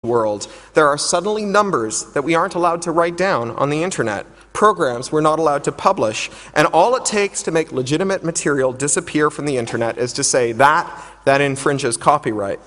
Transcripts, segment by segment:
world, there are suddenly numbers that we aren't allowed to write down on the internet, programs we're not allowed to publish, and all it takes to make legitimate material disappear from the internet is to say that infringes copyright.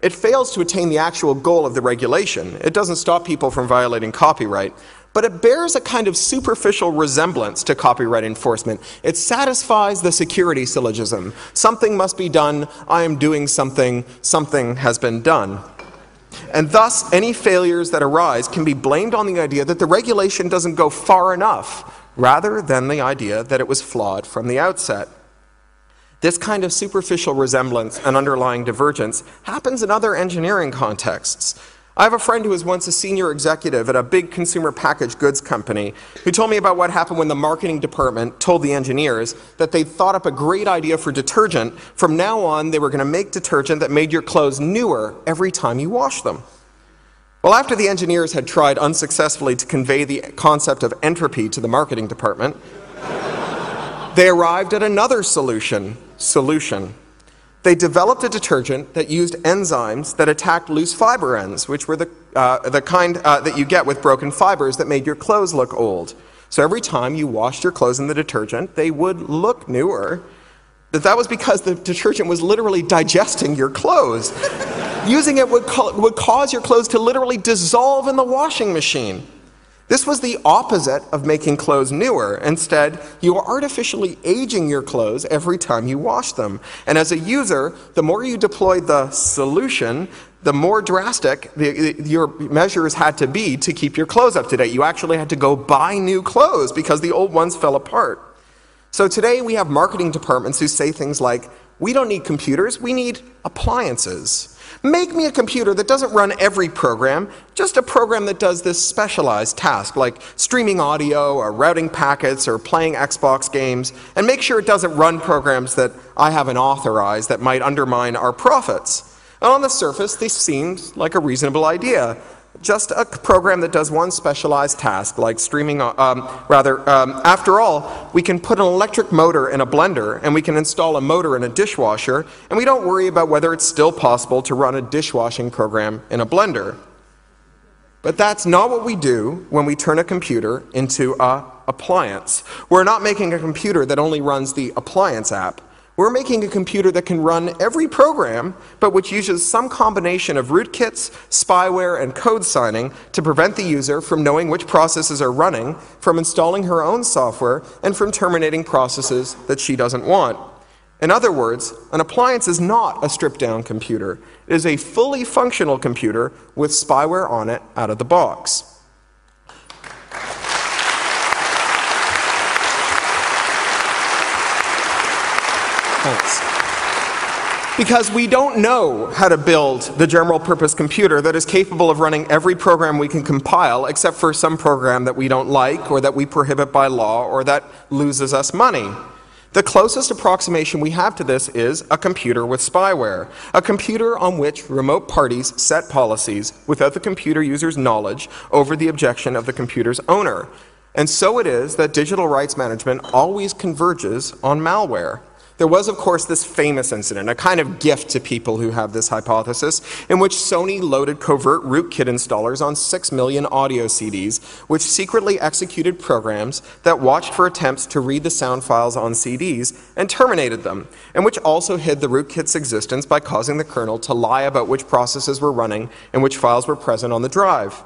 It fails to attain the actual goal of the regulation. It doesn't stop people from violating copyright, but it bears a kind of superficial resemblance to copyright enforcement. It satisfies the security syllogism. Something must be done, I am doing something, something has been done. And thus, any failures that arise can be blamed on the idea that the regulation doesn't go far enough, rather than the idea that it was flawed from the outset. This kind of superficial resemblance and underlying divergence happens in other engineering contexts. I have a friend who was once a senior executive at a big consumer packaged goods company who told me about what happened when the marketing department told the engineers that they'd thought up a great idea for detergent. From now on, they were going to make detergent that made your clothes newer every time you wash them. Well, after the engineers had tried unsuccessfully to convey the concept of entropy to the marketing department, they arrived at another solution. They developed a detergent that used enzymes that attacked loose fiber ends, which were the kind that you get with broken fibers that made your clothes look old. So every time you washed your clothes in the detergent, they would look newer. That was because the detergent was literally digesting your clothes. Using it would cause your clothes to literally dissolve in the washing machine. This was the opposite of making clothes newer. Instead, you are artificially aging your clothes every time you wash them. And as a user, the more you deployed the solution, the more drastic your measures had to be to keep your clothes up to date. You actually had to go buy new clothes because the old ones fell apart. So today we have marketing departments who say things like, we don't need computers, we need appliances. Make me a computer that doesn't run every program, just a program that does this specialized task, like streaming audio or routing packets or playing Xbox games, and make sure it doesn't run programs that I haven't authorized that might undermine our profits. And on the surface, this seems like a reasonable idea. Just a program that does one specialized task, like streaming, after all, we can put an electric motor in a blender, and we can install a motor in a dishwasher, and we don't worry about whether it's still possible to run a dishwashing program in a blender. But that's not what we do when we turn a computer into an appliance. We're not making a computer that only runs the appliance app. We're making a computer that can run every program, but which uses some combination of rootkits, spyware, and code signing to prevent the user from knowing which processes are running, from installing her own software, and from terminating processes that she doesn't want. In other words, an appliance is not a stripped-down computer. It is a fully functional computer with spyware on it out of the box. Thanks. Because we don't know how to build the general purpose computer that is capable of running every program we can compile, except for some program that we don't like, or that we prohibit by law, or that loses us money. The closest approximation we have to this is a computer with spyware, a computer on which remote parties set policies without the computer user's knowledge over the objection of the computer's owner. And so it is that digital rights management always converges on malware. There was, of course, this famous incident, a kind of gift to people who have this hypothesis, in which Sony loaded covert rootkit installers on 6 million audio CDs, which secretly executed programs that watched for attempts to read the sound files on CDs and terminated them, and which also hid the rootkit's existence by causing the kernel to lie about which processes were running and which files were present on the drive.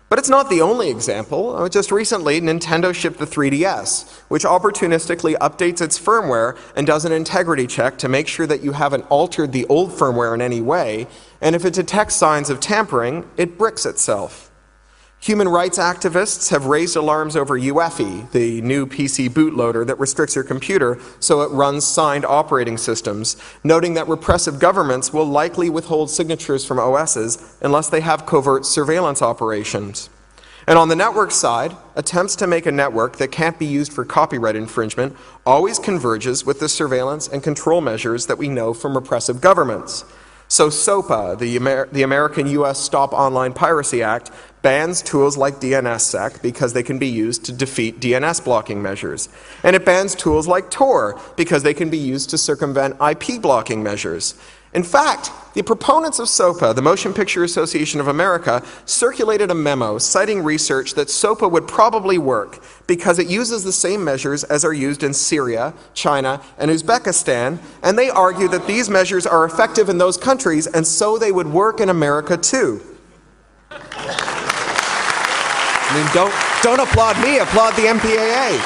But it's not the only example. Just recently, Nintendo shipped the 3DS, which opportunistically updates its firmware and does an integrity check to make sure that you haven't altered the old firmware in any way, and if it detects signs of tampering, it bricks itself. Human rights activists have raised alarms over UEFI, the new PC bootloader that restricts your computer so it runs signed operating systems, noting that repressive governments will likely withhold signatures from OSs unless they have covert surveillance operations. And on the network side, attempts to make a network that can't be used for copyright infringement always converges with the surveillance and control measures that we know from repressive governments. So SOPA, the American-US Stop Online Piracy Act, bans tools like DNSSEC because they can be used to defeat DNS blocking measures. And it bans tools like Tor because they can be used to circumvent IP blocking measures. In fact, the proponents of SOPA, the Motion Picture Association of America, circulated a memo citing research that SOPA would probably work because it uses the same measures as are used in Syria, China, and Uzbekistan, and they argue that these measures are effective in those countries, and so they would work in America too. I mean, don't applaud me, applaud the MPAA.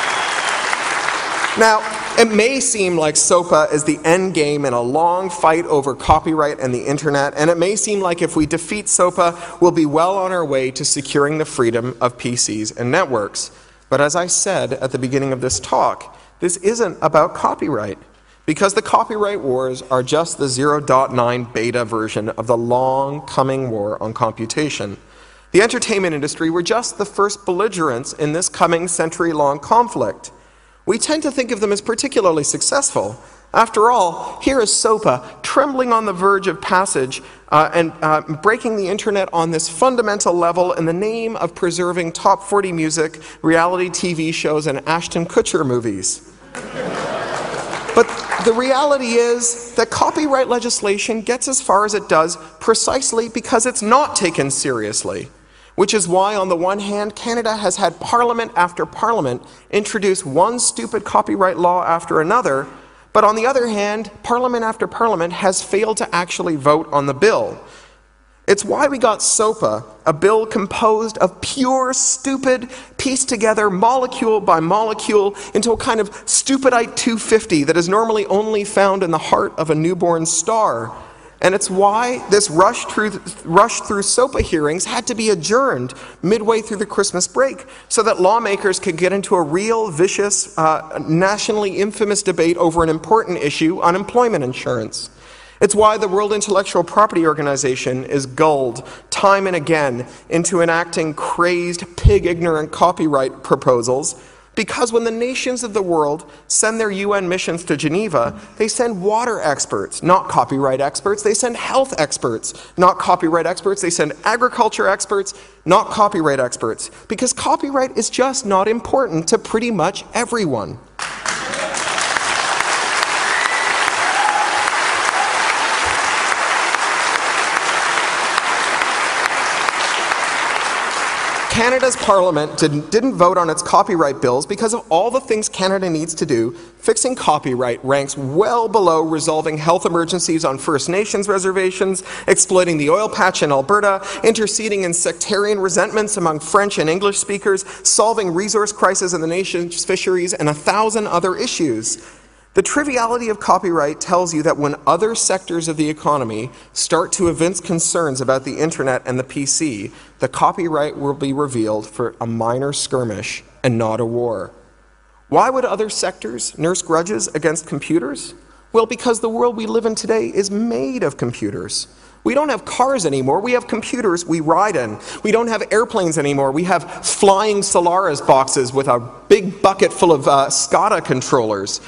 Now, it may seem like SOPA is the end game in a long fight over copyright and the internet, and it may seem like if we defeat SOPA, we'll be well on our way to securing the freedom of PCs and networks. But as I said at the beginning of this talk, this isn't about copyright, because the copyright wars are just the 0.9 beta version of the long coming war on computation. The entertainment industry were just the first belligerents in this coming century-long conflict. We tend to think of them as particularly successful. After all, here is SOPA trembling on the verge of passage and breaking the internet on this fundamental level in the name of preserving top 40 music, reality TV shows, and Ashton Kutcher movies. But the reality is that copyright legislation gets as far as it does precisely because it's not taken seriously. Which is why, on the one hand, Canada has had parliament after parliament introduce one stupid copyright law after another, but on the other hand, parliament after parliament has failed to actually vote on the bill. It's why we got SOPA, a bill composed of pure, stupid, pieced together molecule by molecule into a kind of stupidite 250 that is normally only found in the heart of a newborn star. And it's why this rush through SOPA hearings had to be adjourned midway through the Christmas break so that lawmakers could get into a real, vicious, nationally infamous debate over an important issue, unemployment insurance. It's why the World Intellectual Property Organization is gulled time and again into enacting crazed, pig-ignorant copyright proposals. Because when the nations of the world send their UN missions to Geneva, they send water experts, not copyright experts. They send health experts, not copyright experts. They send agriculture experts, not copyright experts. Because copyright is just not important to pretty much everyone. Canada's parliament didn't vote on its copyright bills because of all the things Canada needs to do. Fixing copyright ranks well below resolving health emergencies on First Nations reservations, exploiting the oil patch in Alberta, interceding in sectarian resentments among French and English speakers, solving resource crises in the nation's fisheries, and 1,000 other issues. The triviality of copyright tells you that when other sectors of the economy start to evince concerns about the internet and the PC, the copyright will be revealed for a minor skirmish and not a war. Why would other sectors nurse grudges against computers? Well, because the world we live in today is made of computers. We don't have cars anymore, we have computers we ride in. We don't have airplanes anymore, we have flying Solaris boxes with a big bucket full of SCADA controllers.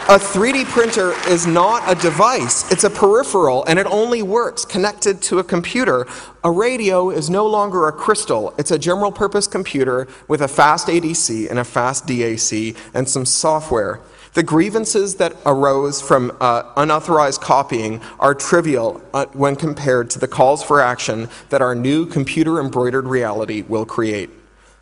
A 3D printer is not a device, it's a peripheral, and it only works connected to a computer. A radio is no longer a crystal, it's a general purpose computer with a fast ADC and a fast DAC and some software. The grievances that arose from unauthorized copying are trivial when compared to the calls for action that our new computer-embroidered reality will create.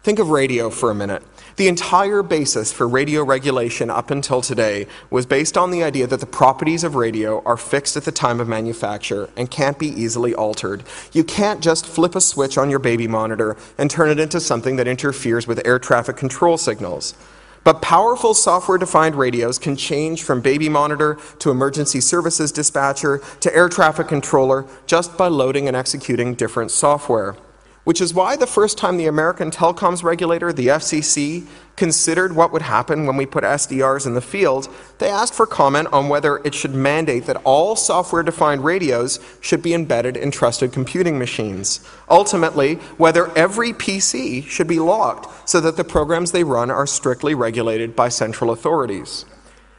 Think of radio for a minute. The entire basis for radio regulation up until today was based on the idea that the properties of radio are fixed at the time of manufacture and can't be easily altered. You can't just flip a switch on your baby monitor and turn it into something that interferes with air traffic control signals. But powerful software-defined radios can change from baby monitor to emergency services dispatcher to air traffic controller just by loading and executing different software. Which is why the first time the American telecoms regulator, the FCC, considered what would happen when we put SDRs in the field, they asked for comment on whether it should mandate that all software-defined radios should be embedded in trusted computing machines. Ultimately, whether every PC should be locked so that the programs they run are strictly regulated by central authorities.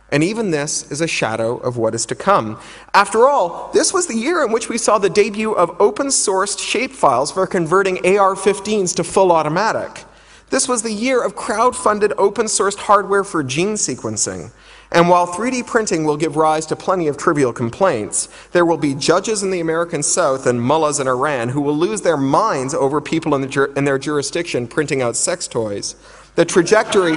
And even this is a shadow of what is to come. After all, this was the year in which we saw the debut of open-sourced shapefiles for converting AR-15s to full automatic. This was the year of crowd-funded open-sourced hardware for gene sequencing. And while 3D printing will give rise to plenty of trivial complaints, there will be judges in the American South and mullahs in Iran who will lose their minds over people in their jurisdiction printing out sex toys. The trajectory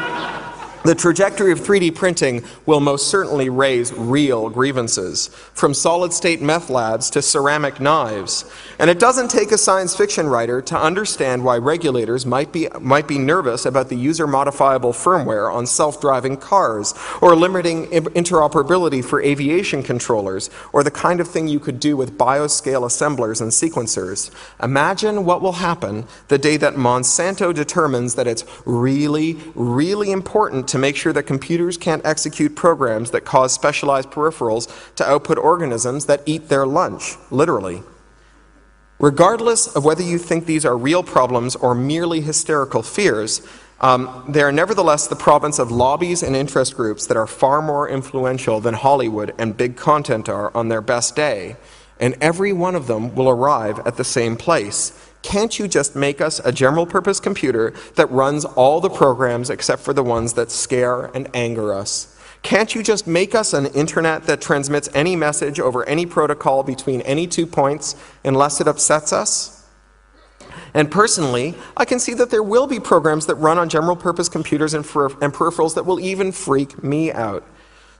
of 3D printing will most certainly raise real grievances, from solid-state meth labs to ceramic knives. And it doesn't take a science fiction writer to understand why regulators might be nervous about the user-modifiable firmware on self-driving cars, or limiting interoperability for aviation controllers, or the kind of thing you could do with bioscale assemblers and sequencers. Imagine what will happen the day that Monsanto determines that it's really, really important to make sure that computers can't execute programs that cause specialized peripherals to output organisms that eat their lunch, literally. Regardless of whether you think these are real problems or merely hysterical fears, they are nevertheless the province of lobbies and interest groups that are far more influential than Hollywood and big content are on their best day, and every one of them will arrive at the same place. Can't you just make us a general-purpose computer that runs all the programs except for the ones that scare and anger us? Can't you just make us an internet that transmits any message over any protocol between any 2 points unless it upsets us? And personally, I can see that there will be programs that run on general-purpose computers and peripherals that will even freak me out.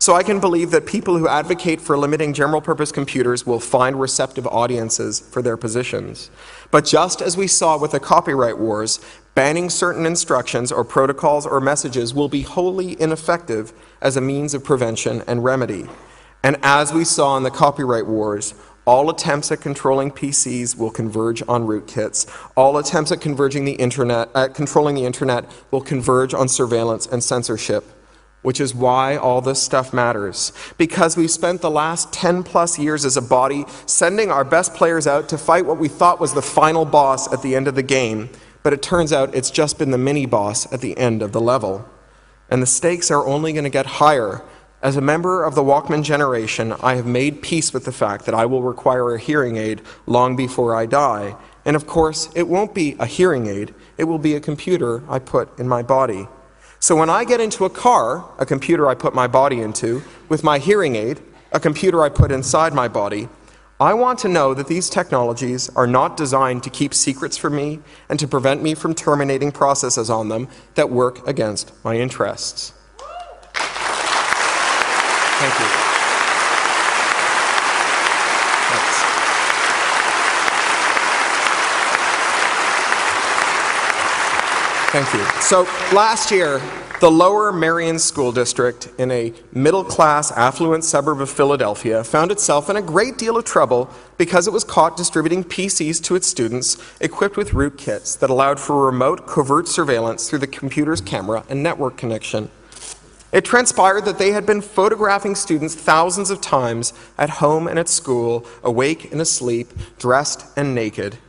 So I can believe that people who advocate for limiting general-purpose computers will find receptive audiences for their positions. But just as we saw with the copyright wars, banning certain instructions or protocols or messages will be wholly ineffective as a means of prevention and remedy. And as we saw in the copyright wars, all attempts at controlling PCs will converge on rootkits. All attempts at controlling the internet will converge on surveillance and censorship. Which is why all this stuff matters. Because we've spent the last 10 plus years as a body sending our best players out to fight what we thought was the final boss at the end of the game, but it turns out it's just been the mini-boss at the end of the level. And the stakes are only going to get higher. As a member of the Walkman generation, I have made peace with the fact that I will require a hearing aid long before I die. And of course, it won't be a hearing aid, it will be a computer I put in my body. So when I get into a car, a computer I put my body into, with my hearing aid, a computer I put inside my body, I want to know that these technologies are not designed to keep secrets from me and to prevent me from terminating processes on them that work against my interests. Thank you. Thank you. So last year, the Lower Merion School District in a middle-class, affluent suburb of Philadelphia found itself in a great deal of trouble because it was caught distributing PCs to its students equipped with rootkits that allowed for remote covert surveillance through the computer's camera and network connection. It transpired that they had been photographing students thousands of times at home and at school, awake and asleep, dressed and naked.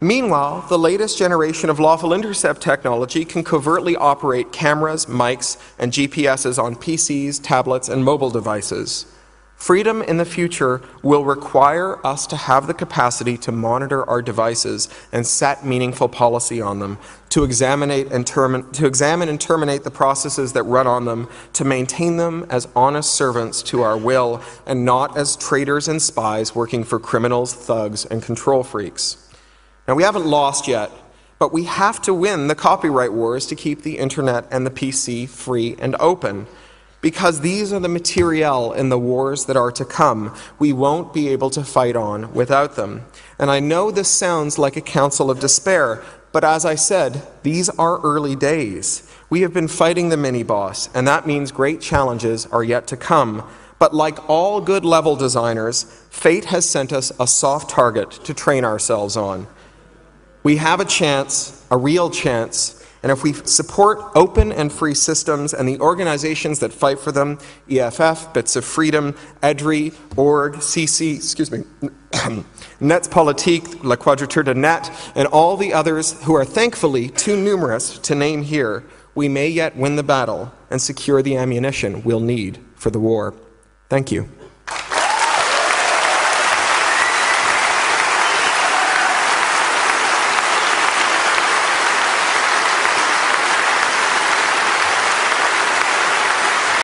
Meanwhile, the latest generation of lawful intercept technology can covertly operate cameras, mics, and GPSs on PCs, tablets, and mobile devices. Freedom in the future will require us to have the capacity to monitor our devices and set meaningful policy on them, to examine and terminate the processes that run on them, to maintain them as honest servants to our will, and not as traitors and spies working for criminals, thugs, and control freaks. Now, we haven't lost yet, but we have to win the copyright wars to keep the internet and the PC free and open. Because these are the materiel in the wars that are to come, we won't be able to fight on without them. And I know this sounds like a counsel of despair, but as I said, these are early days. We have been fighting the mini-boss, and that means great challenges are yet to come. But like all good level designers, fate has sent us a soft target to train ourselves on. We have a chance, a real chance, and if we support open and free systems and the organizations that fight for them, EFF, Bits of Freedom, EDRI, Org, CC, Nets Politique, La Quadrature de Net, and all the others who are thankfully too numerous to name here, we may yet win the battle and secure the ammunition we'll need for the war. Thank you.